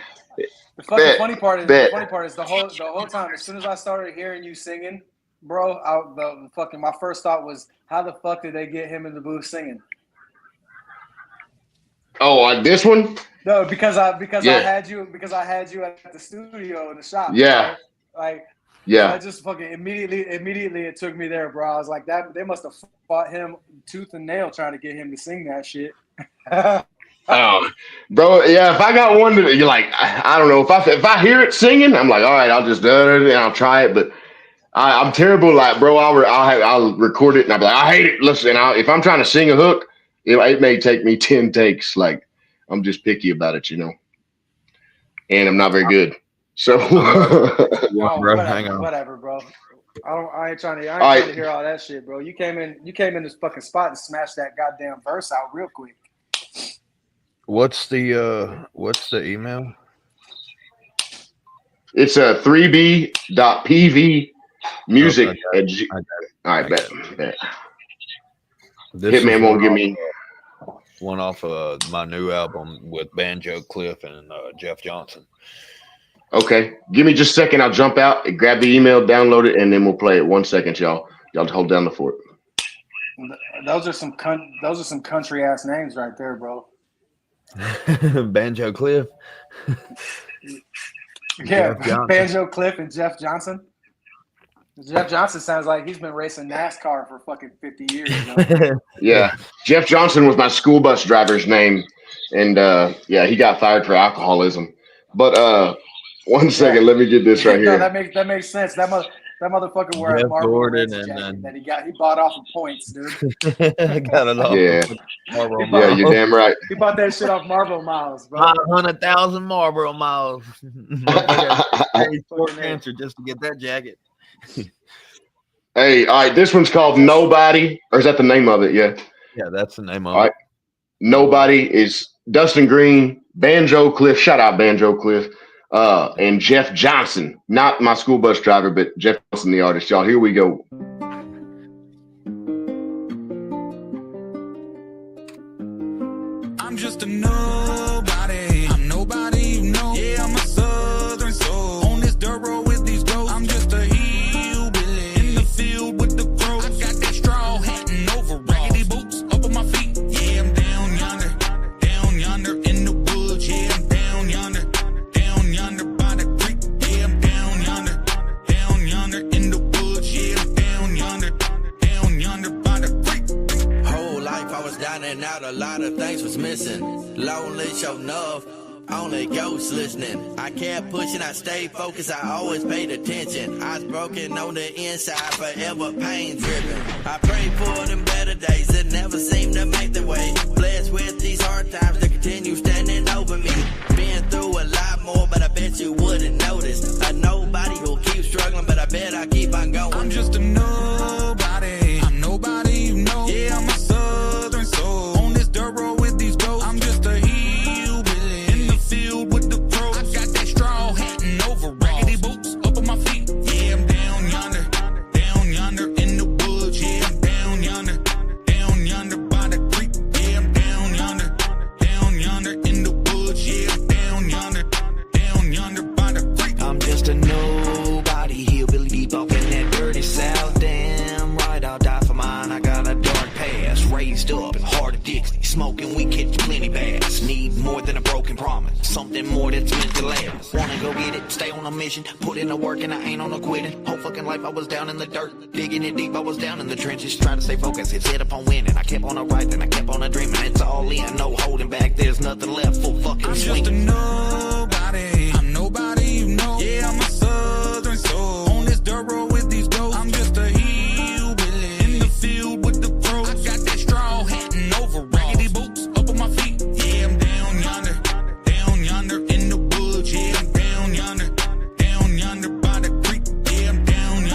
The fucking bet, funny part is bet. the whole time. As soon as I started hearing you singing, bro, the fucking my first thought was, how the fuck did they get him in the booth singing? Oh, this one? No, because I Yeah, had you at the studio in the shop, yeah, right? Like, so I yeah. just fucking immediately it took me there, bro. I was like, that they must have fought him tooth and nail trying to get him to sing that shit. Oh, bro, yeah. If I got one that you're like, I don't know. If I hear it singing, I'm like, all right, I'll just do it and I'll try it. But I'm terrible. Like, bro, I'll record it and I'll be like, I hate it. Listen, if I'm trying to sing a hook, it may take me 10 takes. Like, I'm just picky about it, and I'm not very good. So, Oh, bro. Hang on. whatever, bro. I ain't trying to all right. hear all that shit, bro. You came in this fucking spot and smashed that goddamn verse out real quick. What's the email? It's a 3b.pv music. I got it. All right, I bet. got it. Bet. This Hitman is won't give me. one off of my new album with Banjo Cliff and Jeff Johnson. Okay, give me just a second. I'll jump out, grab the email, download it, and then we'll play it. 1 second, y'all. Y'all hold down the fort. Those are some country ass names right there, bro. Banjo Cliff. Yeah, Jeff Johnson. Banjo Cliff and Jeff Johnson. Jeff Johnson sounds like he's been racing NASCAR for fucking 50 years. Yo. Yeah. Jeff Johnson was my school bus driver's name. And yeah, he got fired for alcoholism. But one second, let me get this right No, here. that makes sense. That motherfucker wore a Jeff Marlboro Gordon Reds and jacket then that he bought off of points, dude. got it off. Yeah. Of Marlboro Yeah, you're Miles. damn right. He bought that shit off Marlboro Miles, bro. 500,000 Marlboro Miles. Motherfucker had a very short answer just to get that jacket. Hey, all right, this one's called Nobody, or is that the name of it? Yeah. Yeah, that's the name of All right. Nobody is Dustin Green, Banjo Cliff, shout out Banjo Cliff, and Jeff Johnson. Not my school bus driver, but Jeff Johnson, the artist. Y'all, here we go. I'm just a nobody. I'm nobody, you know. Yeah, I'm a southern soul. On this dirt road with these ghosts. I'm just a hillbilly in the field with the crows. I got that straw hat and over raggedy boots up on my feet. Yeah, I'm down yonder in the woods. Yeah, I'm down yonder by the creek. Yeah, I'm down yonder in the woods. Yeah, I'm down yonder by the creek. Whole life I was down and out, a lot of things was missing. Lonely, show enough, only ghosts listening. I kept pushing, I stayed focused, I always paid attention. I was broken on the inside, forever pain driven. I prayed for them better days that never seemed to make their way. Blessed with these hard times that continue standing over me. Been through a lot more, but I bet you wouldn't notice. A nobody who'll keep struggling, but I bet I keep on going. I'm just a nobody. I'm nobody, you know. Yeah, I'm a southern soul. On this dirt road with these ghosts. I'm just a hillbilly in the field with the crows. I got that straw hat and over raggedy boots up on my feet. Yeah, I'm down yonder in the woods. Yeah, I'm down yonder by the creek. Yeah, I'm down yonder in the woods. Yeah, I'm down yonder by the creek. I'm just a nobody, hillbilly deep up in that dirty south. Damn right, I'll die for mine. I got a dark past, raised up in heart of Dixie, smoking we catch plenty bass. Need more than a broken promise, something more that's meant to last. Wanna go get it, stay on a mission, put in the work and I ain't on no quitting. Whole fucking life I was down in the dirt, digging it deep, I was down in the trenches, trying to stay focused, hit set up on winning. I kept on a right, then I kept on a dreaming. It's all in, no holding back, there's nothing left, full fucking I'm swing. just a nobody. I'm nobody, you know. Yeah, I'm a southern soul. On this dirt road with these ghosts. I'm just a hillbilly in the field with the crows. I got that straw hat and over raggedy boots up on my feet. Yeah, I'm down yonder in the woods. Yeah, I'm down yonder by the creek. Yeah, I'm down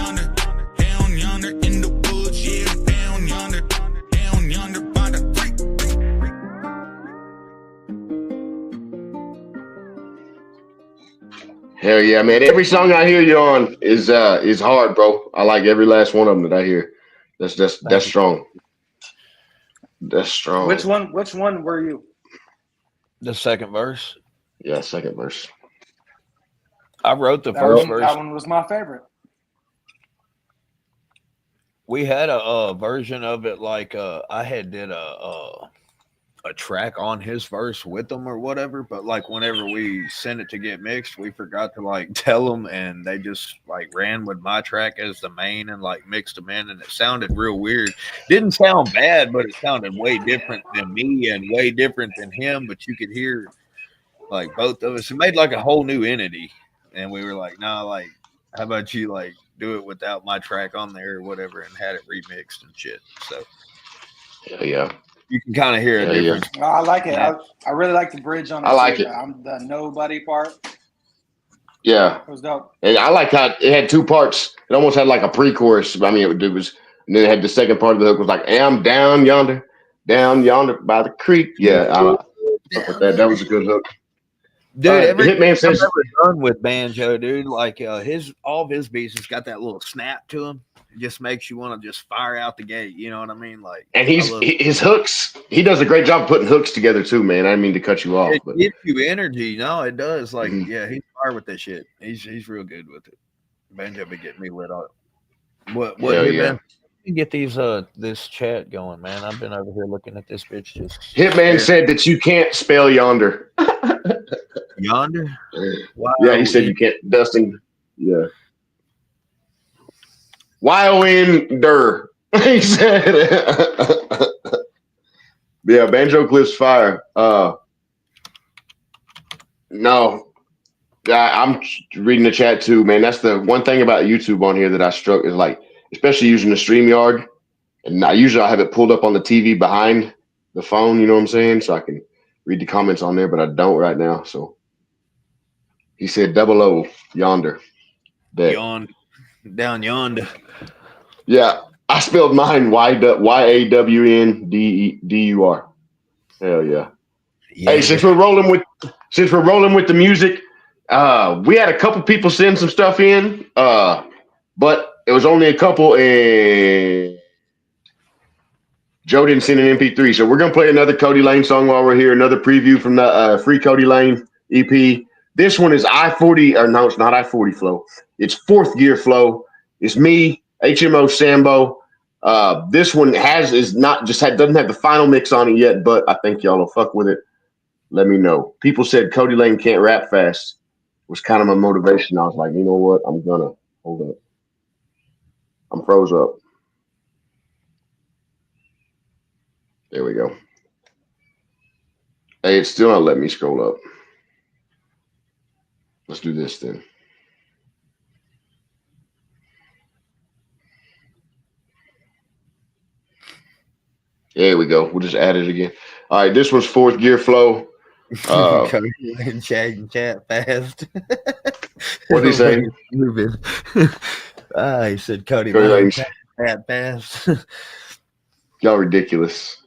yonder in the woods. Yeah, I'm down yonder by the creek. Hell yeah, man. Every song I hear you on is hard, bro. I like every last one of them that I hear. That's strong. That's strong. Which one were you? The second verse. Yeah, second verse. I wrote the That first one, verse. that one was my favorite. We had a version of it like I had did a track on his verse with them or whatever, but like whenever we sent it to get mixed, we forgot to like tell them, and they just like ran with my track as the main and like mixed them in, and it sounded real weird. Didn't sound bad, but it sounded way different than me and way different than him, but you could hear like both of us. It made like a whole new entity, and we were like, nah, like how about you like do it without my track on there or whatever, and had it remixed and shit. So Yeah. you can kind of hear a Yeah, difference. Oh, I like it. I really like the bridge on it. I like too. it. The nobody part. Yeah. It was dope. And I like how it had two parts. It almost had like a pre-chorus. I mean, it was, and then it had the second part of the hook was like, I'm down yonder by the creek. Yeah, that was a good hook. Dude, every Hitman says, I've ever done with banjo, dude, like all of his beats has got that little snap to him. It just makes you want to just fire out the gate. You know what I mean? Like, and his hooks. He does a great job putting hooks together too, man. I didn't mean to cut you off, it but gives you energy. No, it does. Like, yeah, he's fire with that shit. He's real good with it. Banjo be getting me lit up. What you been? Get these this chat going, man. I've been over here looking at this bitch. Just Hitman said that you can't spell yonder. Yonder. Wow. Yeah, he said you can't. Dustin. Yeah. Y-O-N-der. He said, yeah, Banjo Cliff's fire. No, I'm reading the chat too, man. That's the one thing about YouTube on here that I struck is like, especially using the StreamYard. And I have it pulled up on the TV behind the phone, you know what I'm saying? So I can read the comments on there, but I don't right now. So he said 00 yonder. Bet. Down yonder. Yeah, I spelled mine YAWNDUR. Hell yeah. Hey, since we're rolling with the music, we had a couple people send some stuff in, but it was only a couple, and Joe didn't send an MP3. So we're gonna play another Cody Lane song while we're here. Another preview from the Free Cody Lane EP. This one is I-40, or no, it's not I-40 flow. It's Fourth Gear flow. It's me, HMO Sambo. This one doesn't have the final mix on it yet, but I think y'all will fuck with it. Let me know. People said Cody Lane can't rap fast. Was kind of my motivation. I was like, you know what? I'm gonna hold up. I'm froze up. There we go. Hey, it's still not letting me scroll up. Let's do this then. There we go. We'll just add it again. All right, this was Fourth Gear flow. Cody Lane chat fast. What'd he say? He said Cody Lane chat fast. Y'all ridiculous.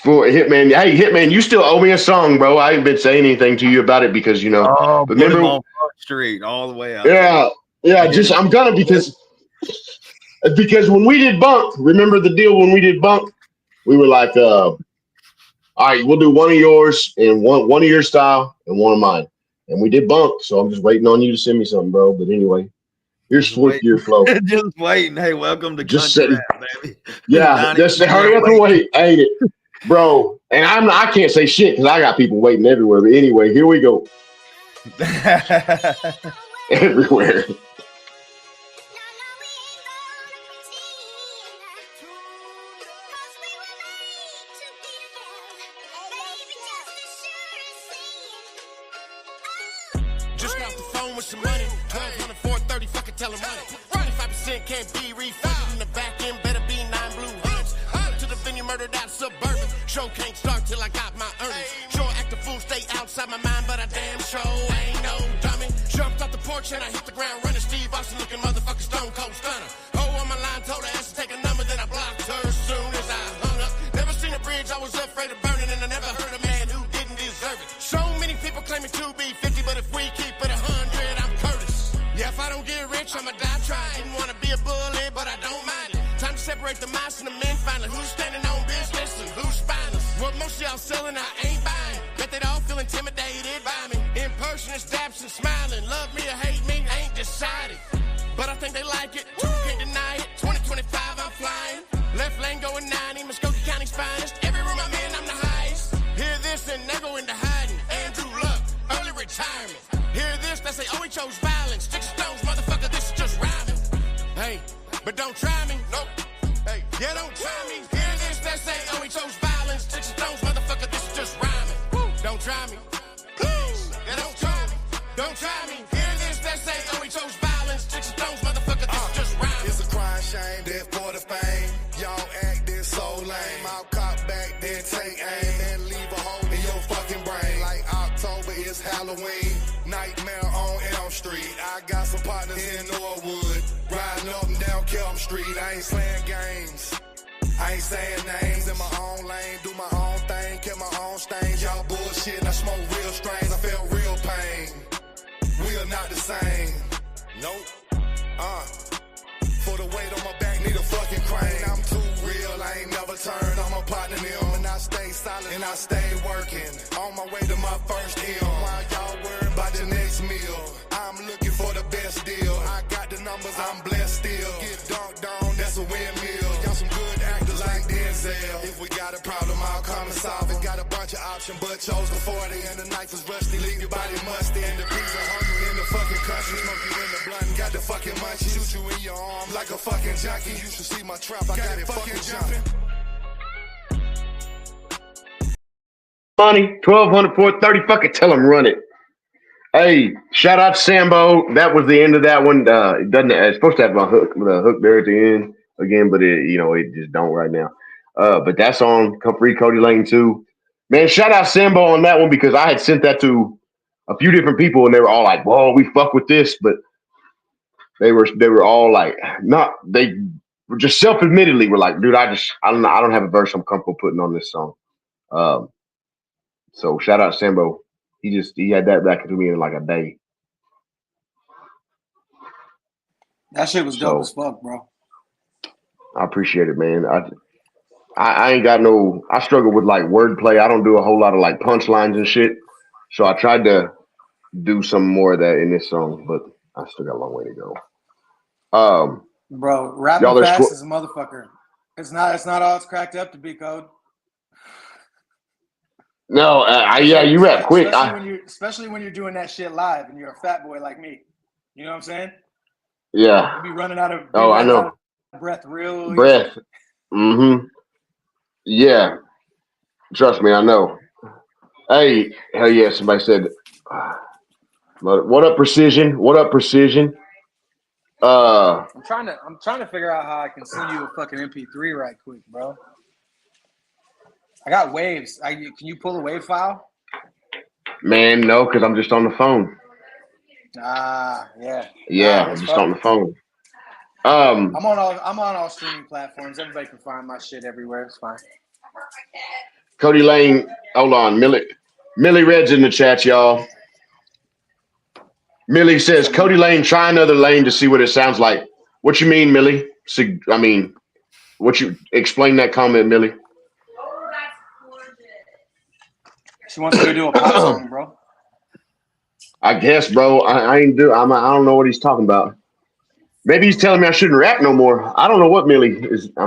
For Hitman, hey Hitman, you still owe me a song, bro. I ain't been saying anything to you about it because remember on Park Street all the way out. Yeah. I'm gonna because when we did Bunk, remember the deal when we did Bunk? We were like, all right, we'll do one of yours and one of your style and one of mine. And we did Bunk, so I'm just waiting on you to send me something, bro. But anyway, here's Fourth Gear flow. Just waiting. Hey, welcome to Country Rap, baby. Yeah, just hurry up and wait. Ain't it? Bro, and I can't say shit because I got people waiting everywhere. But anyway, here we go. Everywhere. Just got off the phone with some money. 1200, 430, fucking tell them money. 25% can't be refunded in the back end. Better be 9 blue hunts. To the venue, murdered out suburban. Show can't start till I got my earnings. Sure, act a fool, stay outside my mind, but I damn sure ain't no dummy. Jumped off the porch and I hit the ground running. Steve Austin looking motherfucker, stone cold stunner. Oh, on my line, told her ass to take a number, then I blocked her as soon as I hung up. Never seen a bridge, I was afraid of burning, and I never heard a man who didn't deserve it. So many people claiming to be 50, but if we keep it 100, I'm Curtis. Yeah, if I don't get rich, I'ma die trying. Didn't wanna be a bully, but I don't mind it. Time to separate the mice and the men, finally. Who's standing on business and who's spineless? What most of y'all selling, I ain't buying. Bet they all feel intimidated by me. In person, it's daps and smiling. Love me or hate me, ain't decided. But I think they like it, too, can't deny it. 2025, I'm flying. Left lane going 90, Muskogee County's finest. Every room I'm in, I'm the highest. Hear this and they go into hiding. Andrew Luck, early retirement. Hear this, they say, oh, he chose violence. Sticks and stones, motherfucker, this is just rhyming. Hey, but don't try me. Nope. Hey, yeah, don't try me. Hear this, they say, oh, he chose violence. Sticks and stones, motherfucker, this is just rhyming. Don't try me. Yeah, don't try me. Don't try me. Hear this, they say, oh, he chose violence. Sticks and stones, motherfucker, this is just rhyming. It's a crime, shame, death for the fame. Y'all acting so lame. I'll cop back, then take aim, and leave a hole in your fucking brain. Like October is Halloween, Nightmare on Elm Street. I got some partners in Norwood, riding up and down Kelm Street. I ain't slaying games, I ain't saying names. In my own lane, do my own thing, kept my own stains. Y'all bullshit, and I smoke real strains. I felt real pain. We are not the same. Nope. For the weight on my back, need a fucking crane. I'm too real, I ain't never turned. I'm a partner them, and I stay solid and I stay working. On my way to my first hill. While y'all worrying about the next meal, I'm looking for the best deal. I got the numbers, I'm blessed still. Get dunked on, that's a windmill. Y'all some good actors like Denzel. If we got a problem, I'll come and solve it. Got a bunch of options, but chose the 40. And the knife is rusty, leave your body musty. And the pizza hungry in the fucking country. Smoke you in the blunt, got the fucking munchies. Shoot you like a fucking jockey. You should see my trap, I got it fucking jumping. Money, 1200 for 30. Fucking tell him run it. Hey, shout out to Sambo. That was the end of that one. It doesn't. It's supposed to have the hook there at the end again, but it just don't right now. But that's on Free Cody Lane too. Man, shout out Sambo on that one because I had sent that to a few different people and they were all like, "Whoa, we fuck with this," but they were all like, not they were just self-admittedly were like, "Dude, I don't have a verse I'm comfortable putting on this song." Um, so shout out Sambo. He had that back to me in like a day. That shit was dope as fuck, bro. I appreciate it, man. I ain't got no. I struggle with like wordplay. I don't do a whole lot of like punchlines and shit. So I tried to do some more of that in this song, but I still got a long way to go. Bro, rapping fast is a motherfucker. It's not all it's cracked up to be, Code. No, you rap quick. Especially when you're doing that shit live and you're a fat boy like me. You know what I'm saying? Yeah. You be running out of I know. Breath real. Breath. Mm-hmm. Yeah. Trust me, I know. Hey, hell yeah, somebody said what up, Precision? What up, Precision? I'm trying to figure out how I can send you a fucking MP3 right quick, bro. I got waves. Can you pull a wave file? Man, no, because I'm just on the phone. Yeah. Yeah, I'm just on the phone. I'm on all streaming platforms. Everybody can find my shit everywhere. It's fine. Cody Lane, hold on, Millie Red's in the chat, y'all. Millie says, Cody Lane, try another lane to see what it sounds like. What you mean, Millie? What you explain that comment, Millie? She wants to go do a pop song, bro. I guess, bro. I don't know what he's talking about. Maybe he's telling me I shouldn't rap no more. I don't know what Millie is. I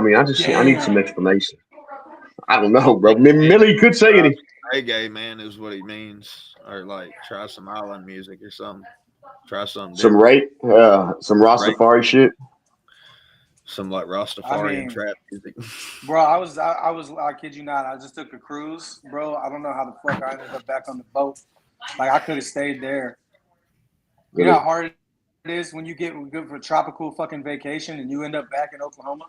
need some explanation. I don't know, bro. Millie could say anything. Reggae, man, is what he means. Or like try some island music or something. Try something some some Rastafari shit. Some like Rastafari and trap music. Bro, I kid you not, I just took a cruise, bro. I don't know how the fuck I ended up back on the boat. Like I could have stayed there. You know how hard it is when you get good for a tropical fucking vacation and you end up back in Oklahoma?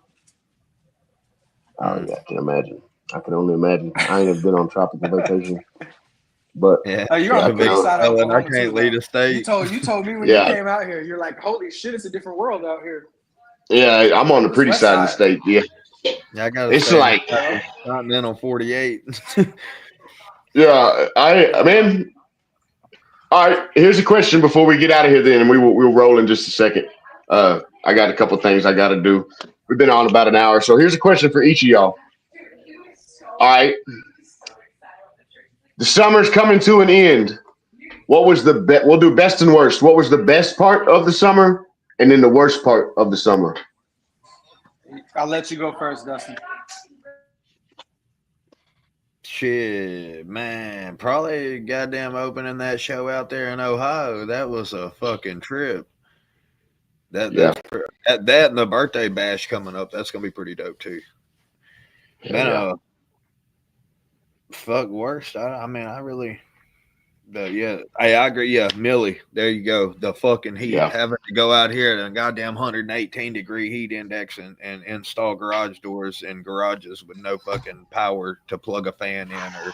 Oh yeah, I can imagine. I can only imagine. I ain't never been on tropical vacation. But you're on the big side of Oklahoma. I can't lead a state. You told me when you came out here, you're like, holy shit, it's a different world out here. Yeah, I'm on the pretty side of the state. Yeah, I got. It's like Continental 48. Yeah, man. All right, here's a question before we get out of here. Then, and we'll roll in just a second. I got a couple things I got to do. We've been on about an hour, so here's a question for each of y'all. All right, the summer's coming to an end. What was the we'll do best and worst. What was the best part of the summer, and then the worst part of the summer? I'll let you go first, Dustin. Shit, man. Probably goddamn opening that show out there in Ohio. That was a fucking trip. That and the birthday bash coming up, that's gonna be pretty dope too. Man, fuck worst. I agree. Yeah, Millie. There you go. The fucking heat. Yeah. Having to go out here at a goddamn 118-degree heat index and install garage doors in garages with no fucking power to plug a fan in or.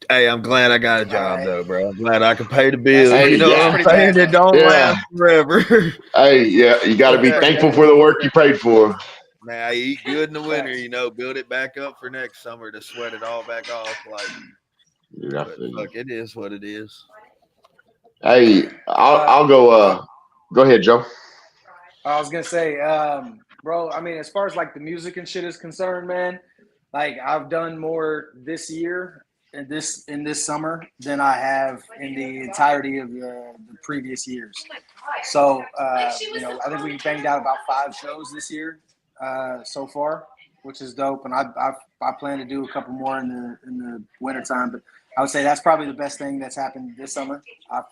Hey, I'm glad I got a job though, bro. I'm glad I can pay the bills. Hey, what I'm saying? It don't last forever. Hey, yeah, you got to be thankful for the work you paid for. Man, I eat good in the winter, build it back up for next summer to sweat it all back off. Like, look, it is what it is. Hey, I'll go. Go ahead, Joe. I was gonna say, bro. I mean, as far as like the music and shit is concerned, man, like I've done more this year and in this summer than I have in the entirety of the previous years. So, I think we banged out about 5 shows this year so far, which is dope. And I plan to do a couple more in the wintertime, but I would say that's probably the best thing that's happened this summer. I'm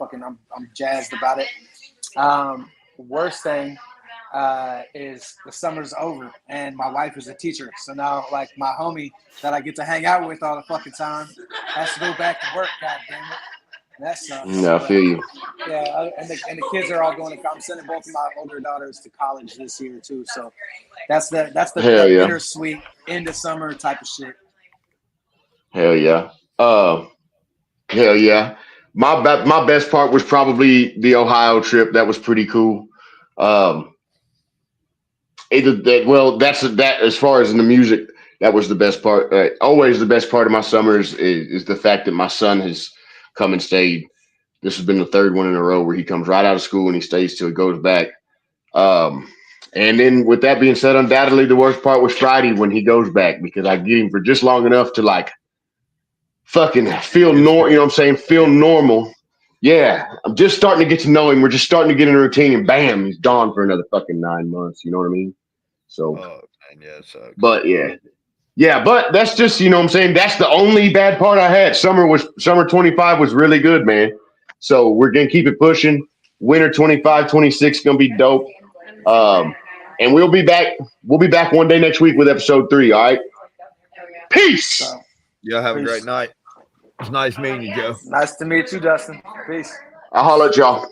jazzed about it. worst thing is the summer's over and my wife is a teacher. So now, like, my homie that I get to hang out with all the fucking time has to go back to work. God damn it. That sucks. No, I feel you. Yeah, and the kids are all going to. I'm sending both of my older daughters to college this year too. So that's the Hell yeah. bittersweet end of summer type of shit. Hell yeah. Hell yeah. My best part was probably the Ohio trip. That was pretty cool. That's that as far as in the music, that was the best part. Always the best part of my summers is the fact that my son has come and stayed. This has been the third one in a row where he comes right out of school and he stays till he goes back. And then with that being said, undoubtedly the worst part was Friday when he goes back because I get him for just long enough to like fucking feel normal. You know what I'm saying? Feel normal. Yeah, I'm just starting to get to know him. We're just starting to get in a routine, and bam, he's gone for another fucking 9 months. You know what I mean? So, man, yeah, it sucks. but yeah, but that's just, you know what I'm saying? That's the only bad part I had. Summer 25 was really good, man. So we're gonna keep it pushing. Winter 25, 26 gonna be dope. And we'll be back one day next week with episode 3. All right. Peace. So, Y'all have a peace. great night. It's nice meeting you, Joe. Nice to meet you, Dustin. Peace. I'll holler at y'all.